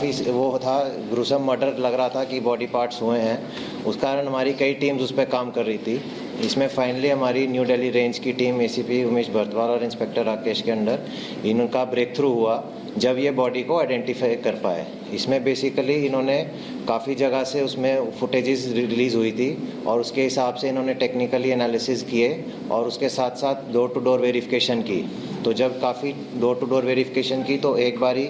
काफ़ी वो था, ग्रुसम मर्डर लग रहा था कि बॉडी पार्ट्स हुए हैं। उस कारण हमारी कई टीम्स उस पर काम कर रही थी। इसमें फाइनली हमारी न्यू दिल्ली रेंज की टीम एसीपी उमेश भरतवाल और इंस्पेक्टर राकेश के अंडर इनका ब्रेक थ्रू हुआ जब ये बॉडी को आइडेंटिफाई कर पाए। इसमें बेसिकली इन्होंने काफ़ी जगह से उसमें फुटेजेस रिलीज़ हुई थी और उसके हिसाब से इन्होंने टेक्निकली एनालिसिस किए और उसके साथ साथ डोर टू डोर वेरिफिकेशन की। तो जब काफ़ी डोर टू डोर वेरिफिकेशन की तो एक बारी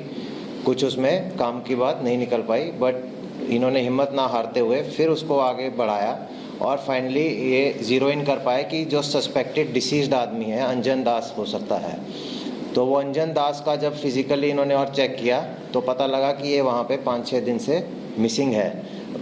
कुछ उसमें काम की बात नहीं निकल पाई, बट इन्होंने हिम्मत ना हारते हुए फिर उसको आगे बढ़ाया और फाइनली ये ज़ीरो इन कर पाए कि जो सस्पेक्टेड डिसीज्ड आदमी है अंजन दास हो सकता है। तो वो अंजन दास का जब फिजिकली इन्होंने और चेक किया तो पता लगा कि ये वहाँ पे 5-6 दिन से मिसिंग है,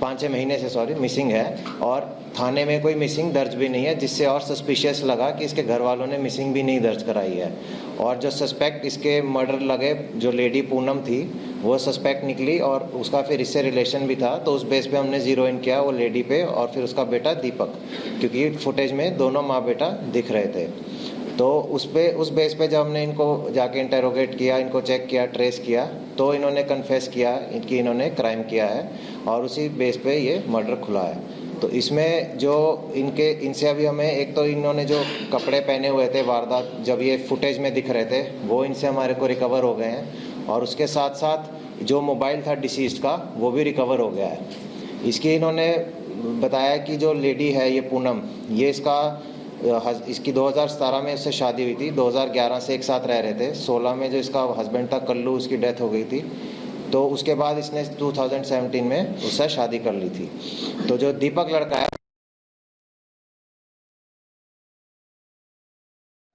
5-6 महीने से मिसिंग है और थाने में कोई मिसिंग दर्ज भी नहीं है, जिससे और सस्पिशियस लगा कि इसके घर वालों ने मिसिंग भी नहीं दर्ज कराई है। और जो सस्पेक्ट इसके मर्डर लगे जो लेडी पूनम थी वो सस्पेक्ट निकली और उसका फिर इससे रिलेशन भी था, तो उस बेस पे हमने ज़ीरो इन किया वो लेडी पे और फिर उसका बेटा दीपक, क्योंकि फुटेज में दोनों माँ बेटा दिख रहे थे। तो उस बेस पे जब हमने इनको जाके इंटेरोगेट किया, इनको चेक किया, ट्रेस किया, तो इन्होंने कन्फेस किया कि इन्होंने क्राइम किया है और उसी बेस पे ये मर्डर खुला है। तो इसमें जो इनसे अभी हमें एक तो इन्होंने जो कपड़े पहने हुए थे वारदात जब ये फुटेज में दिख रहे थे वो इनसे हमारे को रिकवर हो गए हैं और उसके साथ साथ जो मोबाइल था डिसीज्ड का वो भी रिकवर हो गया है। इसकी इन्होंने बताया कि जो लेडी है ये पूनम, ये इसकी 2017 में इससे शादी हुई थी, 2011 से एक साथ रह रहे थे, 16 में जो इसका हस्बैंड था कल्लू उसकी डेथ हो गई थी, तो उसके बाद इसने 2017 में उससे शादी कर ली थी। तो जो दीपक लड़का है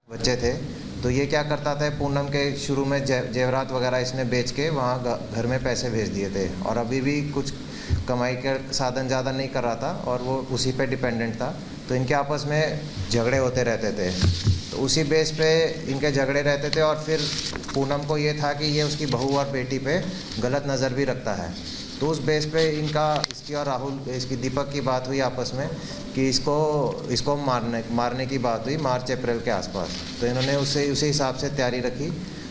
बच्चे थे, तो ये क्या करता था पूनम के शुरू में जेवरात वगैरह इसने बेच के वहाँ घर में पैसे भेज दिए थे और अभी भी कुछ कमाई के साधन ज़्यादा नहीं कर रहा था और वो उसी पे डिपेंडेंट था। तो इनके आपस में झगड़े होते रहते थे, तो उसी बेस पे इनके झगड़े रहते थे और फिर पूनम को ये था कि ये उसकी बहू और बेटी पे गलत नज़र भी रखता है। तो उस बेस पे इसकी और इसकी दीपक की बात हुई आपस में कि इसको मारने की बात हुई मार्च अप्रैल के आसपास। तो इन्होंने उसी हिसाब से तैयारी रखी।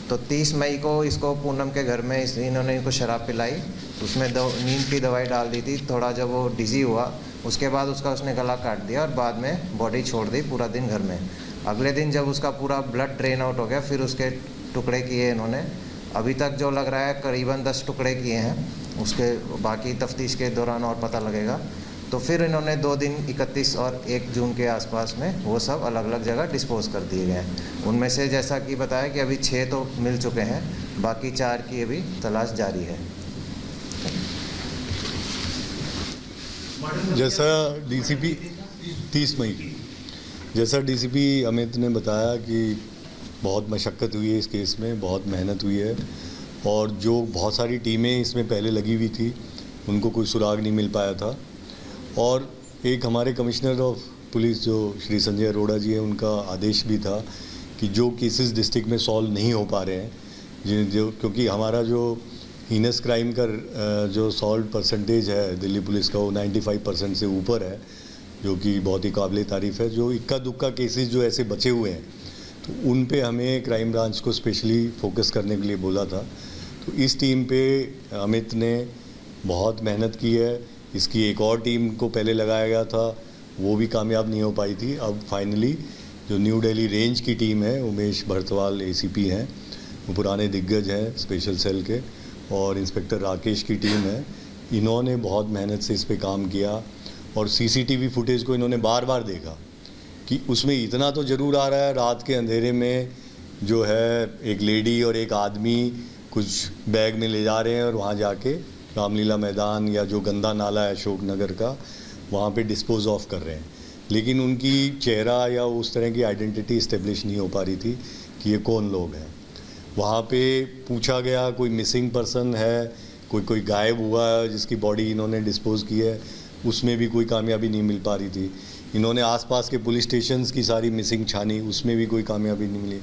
तो 30 मई को इसको पूनम के घर में इन्होंने इनको शराब पिलाई, उसमें नींद की दवाई डाल दी थी। थोड़ा जब वो डिजी हुआ उसके बाद उसने गला काट दिया और बाद में बॉडी छोड़ दी पूरा दिन घर में। अगले दिन जब उसका पूरा ब्लड ड्रेन आउट हो गया फिर उसके टुकड़े किए इन्होंने। अभी तक जो लग रहा है करीबन 10 टुकड़े किए हैं, उसके बाकी तफ्तीश के दौरान और पता लगेगा। तो फिर इन्होंने 2 दिन 31 और 1 जून के आसपास में वो सब अलग अलग जगह डिस्पोज कर दिए गए हैं। उनमें से जैसा कि बताया कि अभी 6 तो मिल चुके हैं, बाकी 4 की अभी तलाश जारी है। जैसा डीसीपी 30 मई जैसा डीसीपी अमित ने बताया कि बहुत मशक्क़त हुई है इस केस में, बहुत मेहनत हुई है और जो बहुत सारी टीमें इसमें पहले लगी हुई थी उनको कोई सुराग नहीं मिल पाया था। और एक हमारे कमिश्नर ऑफ पुलिस जो श्री संजय अरोड़ा जी हैं, उनका आदेश भी था कि जो केसेस डिस्ट्रिक्ट में सॉल्व नहीं हो पा रहे हैं क्योंकि हमारा जो हीनस क्राइम का जो सॉल्व परसेंटेज है दिल्ली पुलिस का वो 95% से ऊपर है, जो कि बहुत ही काबिल तारीफ़ है। जो इक्का दुक्का केसेस जो ऐसे बचे हुए हैं तो उन पे हमें क्राइम ब्रांच को स्पेशली फोकस करने के लिए बोला था। तो इस टीम पे अमित ने बहुत मेहनत की है। इसकी एक और टीम को पहले लगाया गया था, वो भी कामयाब नहीं हो पाई थी। अब फाइनली जो न्यू दिल्ली रेंज की टीम है, उमेश भरतवाल एसीपी हैं, वो पुराने दिग्गज हैं स्पेशल सेल के, और इंस्पेक्टर राकेश की टीम है। इन्होंने बहुत मेहनत से इस पे काम किया और सीसीटीवी फुटेज को इन्होंने बार बार देखा कि उसमें इतना तो ज़रूर आ रहा है, रात के अंधेरे में जो है एक लेडी और एक आदमी कुछ बैग में ले जा रहे हैं और वहाँ जाके रामलीला मैदान या जो गंदा नाला है अशोक नगर का वहाँ पे डिस्पोज ऑफ कर रहे हैं, लेकिन उनकी चेहरा या उस तरह की आइडेंटिटी इस्टेब्लिश नहीं हो पा रही थी कि ये कौन लोग हैं। वहाँ पे पूछा गया कोई मिसिंग पर्सन है, कोई गायब हुआ है जिसकी बॉडी इन्होंने डिस्पोज की है, उसमें भी कोई कामयाबी नहीं मिल पा रही थी। इन्होंने आसपास के पुलिस स्टेशंस की सारी मिसिंग छानी, उसमें भी कोई कामयाबी नहीं मिली।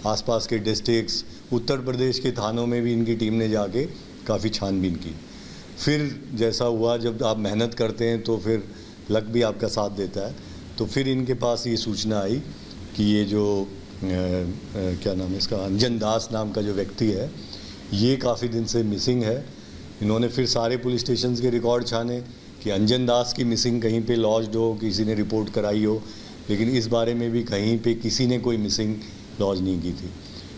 आसपास के डिस्ट्रिक्ट्स, उत्तर प्रदेश के थानों में भी इनकी टीम ने जाके काफ़ी छानबीन की। फिर जैसा हुआ, जब आप मेहनत करते हैं तो फिर लक भी आपका साथ देता है। तो फिर इनके पास ये सूचना आई कि ये जो क्या नाम है इसका, अंजन दास नाम का जो व्यक्ति है, ये काफ़ी दिन से मिसिंग है। इन्होंने फिर सारे पुलिस स्टेशन के रिकॉर्ड छाने कि अंजन दास की मिसिंग कहीं पे लॉज्ड हो, किसी ने रिपोर्ट कराई हो, लेकिन इस बारे में भी कहीं पे किसी ने कोई मिसिंग लॉज नहीं की थी।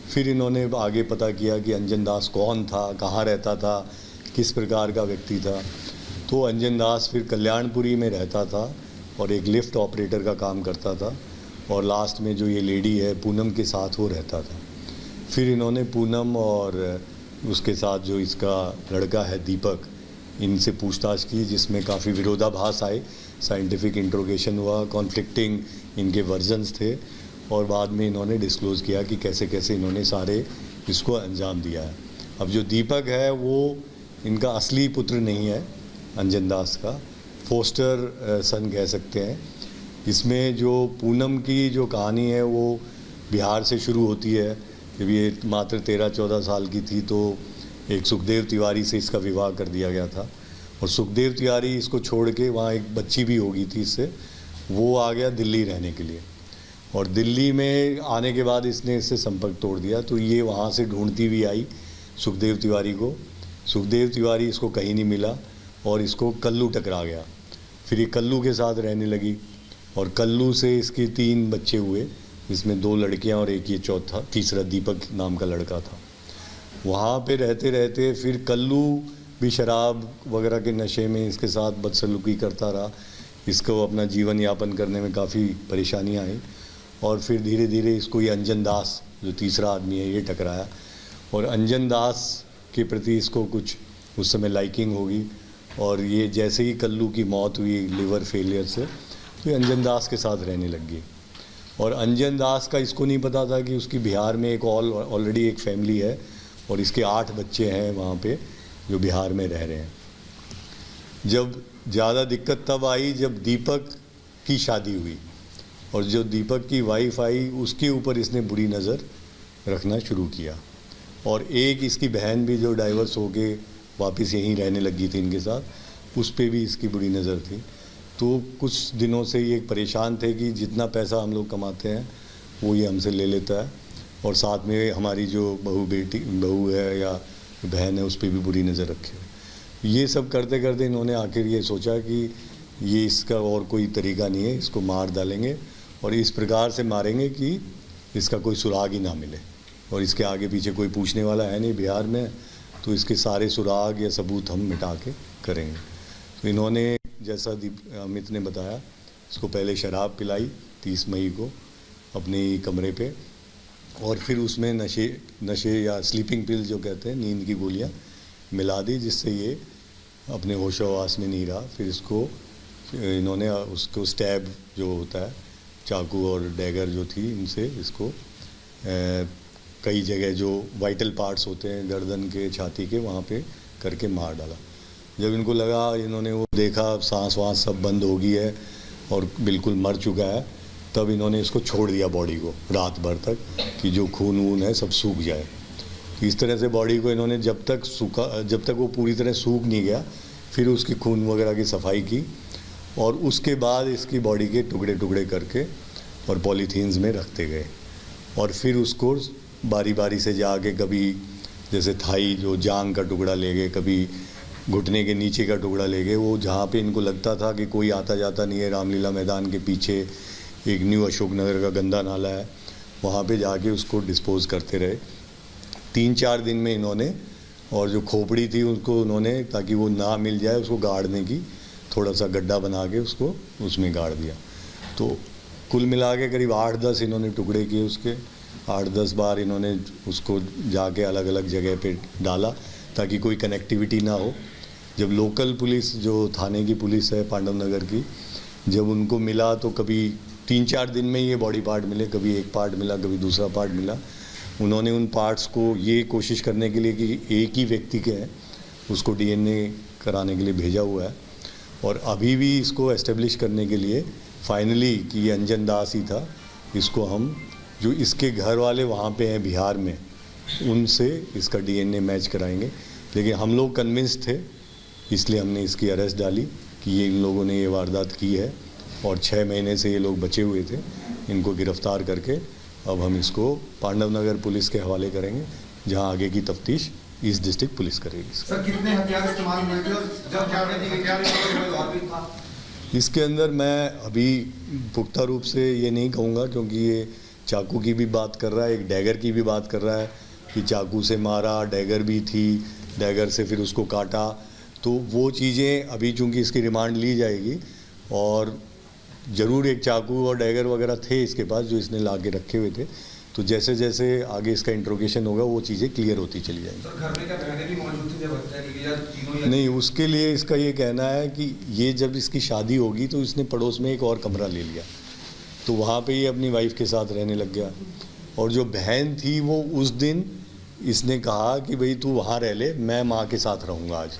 फिर इन्होंने आगे पता किया कि अंजन दास कौन था, कहाँ रहता था, किस प्रकार का व्यक्ति था। तो अंजन दास फिर कल्याणपुरी में रहता था और एक लिफ्ट ऑपरेटर का काम करता था, और लास्ट में जो ये लेडी है पूनम के साथ वो रहता था। फिर इन्होंने पूनम और उसके साथ जो इसका लड़का है दीपक, इनसे पूछताछ की, जिसमें काफ़ी विरोधाभास आए, साइंटिफिक इंट्रोगेशन हुआ, कॉन्फ्लिक्टिंग इनके वर्जन्स थे, और बाद में इन्होंने डिस्क्लोज़ किया कि कैसे कैसे इन्होंने सारे इसको अंजाम दिया है। अब जो दीपक है वो इनका असली पुत्र नहीं है, अंजन दास का फोस्टर सन कह सकते हैं। इसमें जो पूनम की जो कहानी है वो बिहार से शुरू होती है। जब ये मात्र 13-14 साल की थी तो एक सुखदेव तिवारी से इसका विवाह कर दिया गया था, और सुखदेव तिवारी इसको छोड़ के, वहाँ एक बच्ची भी होगी थी इससे, वो आ गया दिल्ली रहने के लिए, और दिल्ली में आने के बाद इसने इससे संपर्क तोड़ दिया। तो ये वहाँ से ढूंढती हुई आई सुखदेव तिवारी को। सुखदेव तिवारी इसको कहीं नहीं मिला और इसको कल्लू टकरा गया। फिर ये कल्लू के साथ रहने लगी, और कल्लू से इसके 3 बच्चे हुए, जिसमें 2 लड़कियां और एक ये तीसरा दीपक नाम का लड़का था। वहाँ पे रहते रहते फिर कल्लू भी शराब वगैरह के नशे में इसके साथ बदसलूकी करता रहा। इसको अपना जीवन यापन करने में काफ़ी परेशानियाँ आई, और फिर धीरे धीरे इसको ये अंजन दास जो तीसरा आदमी है ये टकराया, और अंजन दास के प्रति इसको कुछ उस समय लाइकिंग होगी, और ये जैसे ही कल्लू की मौत हुई लिवर फेलियर से, तो ये अंजन दास के साथ रहने लग गई। और अंजन दास का इसको नहीं पता था कि उसकी बिहार में एक ऑलरेडी एक फैमिली है, और इसके 8 बच्चे हैं वहाँ पे जो बिहार में रह रहे हैं। जब ज़्यादा दिक्कत तब आई जब दीपक की शादी हुई, और जो दीपक की वाइफ आई उसके ऊपर इसने बुरी नज़र रखना शुरू किया, और एक इसकी बहन भी जो डाइवर्स हो के वापस यहीं रहने लगी थी इनके साथ, उस पर भी इसकी बुरी नज़र थी। तो कुछ दिनों से ये परेशान थे कि जितना पैसा हम लोग कमाते हैं वो ये हमसे ले लेता है, और साथ में हमारी जो बहू है या बहन है उस पर भी बुरी नज़र रखे। ये सब करते करते इन्होंने आखिर ये सोचा कि ये इसका और कोई तरीका नहीं है, इसको मार डालेंगे, और इस प्रकार से मारेंगे कि इसका कोई सुराग ही ना मिले, और इसके आगे पीछे कोई पूछने वाला है नहीं बिहार में, तो इसके सारे सुराग या सबूत हम मिटा के करेंगे। तो इन्होंने जैसा अमित ने बताया, इसको पहले शराब पिलाई 30 मई को अपने कमरे पे, और फिर उसमें नशे या स्लीपिंग पिल जो कहते हैं, नींद की गोलियां मिला दी, जिससे ये अपने होशोहवास में नहीं रहा। फिर इसको इन्होंने उसको स्टैब जो होता है, चाकू और डैगर जो थी, इनसे इसको कई जगह जो वाइटल पार्ट्स होते हैं गर्दन के, छाती के, वहाँ पे करके मार डाला। जब इनको लगा, इन्होंने वो देखा सांस वाँस सब बंद हो गई है और बिल्कुल मर चुका है, तब इन्होंने इसको छोड़ दिया बॉडी को रात भर तक, कि जो खून वून है सब सूख जाए। तो इस तरह से बॉडी को इन्होंने जब तक वो पूरी तरह सूख नहीं गया, फिर उसकी खून वगैरह की सफाई की, और उसके बाद इसकी बॉडी के टुकड़े टुकड़े करके और पॉलीथीन्स में रखते गए, और फिर उसको बारी बारी से जाके कभी जैसे थाई जो जांग का टुकड़ा ले गए, कभी घुटने के नीचे का टुकड़ा ले गए, वो जहाँ पे इनको लगता था कि कोई आता जाता नहीं है, रामलीला मैदान के पीछे एक न्यू अशोकनगर का गंदा नाला है, वहाँ पे जाके उसको डिस्पोज करते रहे 3-4 दिन में इन्होंने। और जो खोपड़ी थी उसको उन्होंने, ताकि वो ना मिल जाए, उसको गाड़ने की थोड़ा सा गड्ढा बना के उसको उसमें गाड़ दिया। तो कुल मिला के करीब 8-10 इन्होंने टुकड़े किए उसके, 8-10 बार इन्होंने उसको जाके अलग अलग जगह पे डाला ताकि कोई कनेक्टिविटी ना हो। जब लोकल पुलिस जो थाने की पुलिस है पांडव नगर की, जब उनको मिला तो कभी 3-4 दिन में ये बॉडी पार्ट मिले, कभी एक पार्ट मिला, कभी दूसरा पार्ट मिला। उन्होंने उन पार्ट्स को ये कोशिश करने के लिए कि एक ही व्यक्ति के हैं, उसको डीएनए कराने के लिए भेजा हुआ है, और अभी भी इसको एस्टेब्लिश करने के लिए फाइनली कि ये अंजन दास ही था, इसको हम जो इसके घर वाले वहाँ पे हैं बिहार में, उनसे इसका डीएनए मैच कराएंगे। लेकिन हम लोग कन्विंस थे, इसलिए हमने इसकी अरेस्ट डाली कि ये इन लोगों ने ये वारदात की है, और 6 महीने से ये लोग बचे हुए थे। इनको गिरफ्तार करके अब हम इसको पांडव नगर पुलिस के हवाले करेंगे, जहां आगे की तफ्तीश ईस्ट डिस्ट्रिक्ट पुलिस करेगी। सर कितने हथियार इस्तेमाल हुए थे और जब क्या कहती है क्या और भी था? इसके अंदर मैं अभी पुख्ता रूप से ये नहीं कहूँगा, क्योंकि ये चाकू की भी बात कर रहा है, एक डैगर की भी बात कर रहा है कि चाकू से मारा, डैगर भी थी, डैगर से फिर उसको काटा। तो वो चीज़ें अभी चूँकि इसकी रिमांड ली जाएगी, और ज़रूर एक चाकू और डैगर वगैरह थे इसके पास जो इसने ला के रखे हुए थे। तो जैसे जैसे आगे इसका इंट्रोगेशन होगा वो चीज़ें क्लियर होती चली जाएंगी। सर घर में क्या बहनें भी मौजूद थी जब हत्या की गई या तीनों या नहीं, उसके लिए इसका ये कहना है कि ये जब इसकी शादी होगी तो इसने पड़ोस में एक और कमरा ले लिया, तो वहाँ पे ये अपनी वाइफ के साथ रहने लग गया। और जो बहन थी वो उस दिन इसने कहा कि भाई तू वहाँ रह ले, मैं माँ के साथ रहूँगा आज,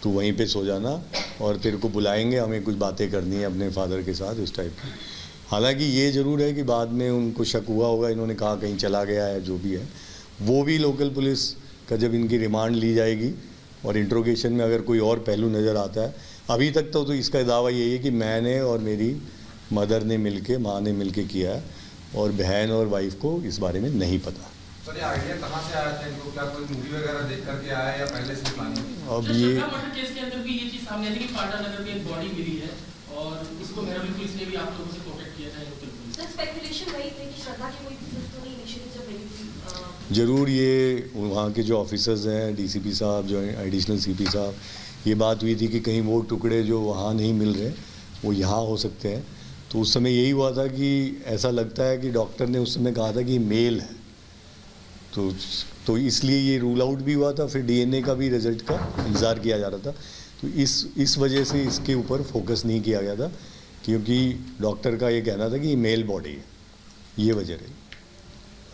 तू वहीं पे सो जाना और तेरे को बुलाएंगे, हमें कुछ बातें करनी है अपने फादर के साथ, इस टाइप की। हालांकि ये ज़रूर है कि बाद में उनको शक हुआ होगा, इन्होंने कहा कहीं चला गया है, जो भी है वो भी लोकल पुलिस का जब इनकी रिमांड ली जाएगी और इंट्रोगेशन में अगर कोई और पहलू नज़र आता है। अभी तक तो इसका दावा यही है कि मैंने और मेरी मदर ने मिलके, माँ ने मिलके किया है, और बहन और वाइफ को इस बारे में नहीं पता। सर ये आइडिया कहाँ से आया था इनको? क्या कोई मूवी वगैरह देख करके आया या पहले से प्लानिंग? अब ये मर्डर केस के अंदर भी ये चीज सामने आई थी कि पाटा नगर में एक बॉडी मिली है और इसको मेहरौली पुलिस ने भी आप लोगों से कॉन्टेक्ट किया था लोकल पुलिस। सर स्पेकुलेशन वही थे कि श्रद्धा की कोई सिस्टर नहीं इनिशियली जब मिली थी। ज़रूर ये वहाँ के जो ऑफिसर्स हैं, डीसीपी साहब, जो एडिशनल सीपी साहब, ये बात हुई थी कि कहीं वो टुकड़े जो वहाँ नहीं मिल रहे वो यहाँ हो सकते हैं। तो उस समय यही हुआ था कि ऐसा लगता है कि डॉक्टर ने उस समय कहा था कि मेल है, तो इसलिए ये रूल आउट भी हुआ था। फिर डीएनए का भी रिजल्ट का इंतज़ार किया जा रहा था। तो इस वजह से इसके ऊपर फोकस नहीं किया गया था, क्योंकि डॉक्टर का ये कहना था कि ये मेल बॉडी है, ये वजह रही।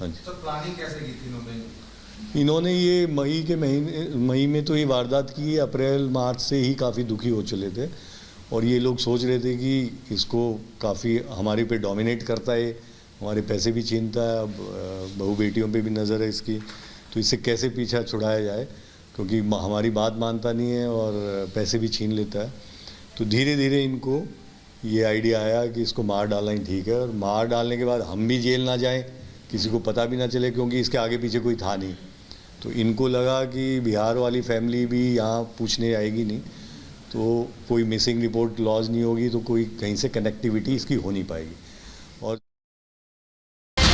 हाँ जी। सर प्लानिंग कैसे की थी इन्होंने ये मई में तो ये वारदात की, अप्रैल मार्च से ही काफ़ी दुखी हो चले थे, और ये लोग सोच रहे थे कि इसको काफ़ी हमारे पे डोमिनेट करता है, हमारे पैसे भी छीनता है, अब बहू बेटियों पे भी नज़र है इसकी, तो इससे कैसे पीछा छुड़ाया जाए, क्योंकि हमारी बात मानता नहीं है और पैसे भी छीन लेता है। तो धीरे धीरे इनको ये आइडिया आया कि इसको मार डालना ही ठीक है, और मार डालने के बाद हम भी जेल ना जाएं, किसी को पता भी ना चले, क्योंकि इसके आगे पीछे कोई था नहीं। तो इनको लगा कि बिहार वाली फैमिली भी यहाँ पूछने आएगी नहीं, तो कोई मिसिंग रिपोर्ट लॉज नहीं होगी, तो कोई कहीं से कनेक्टिविटी इसकी हो नहीं पाएगी।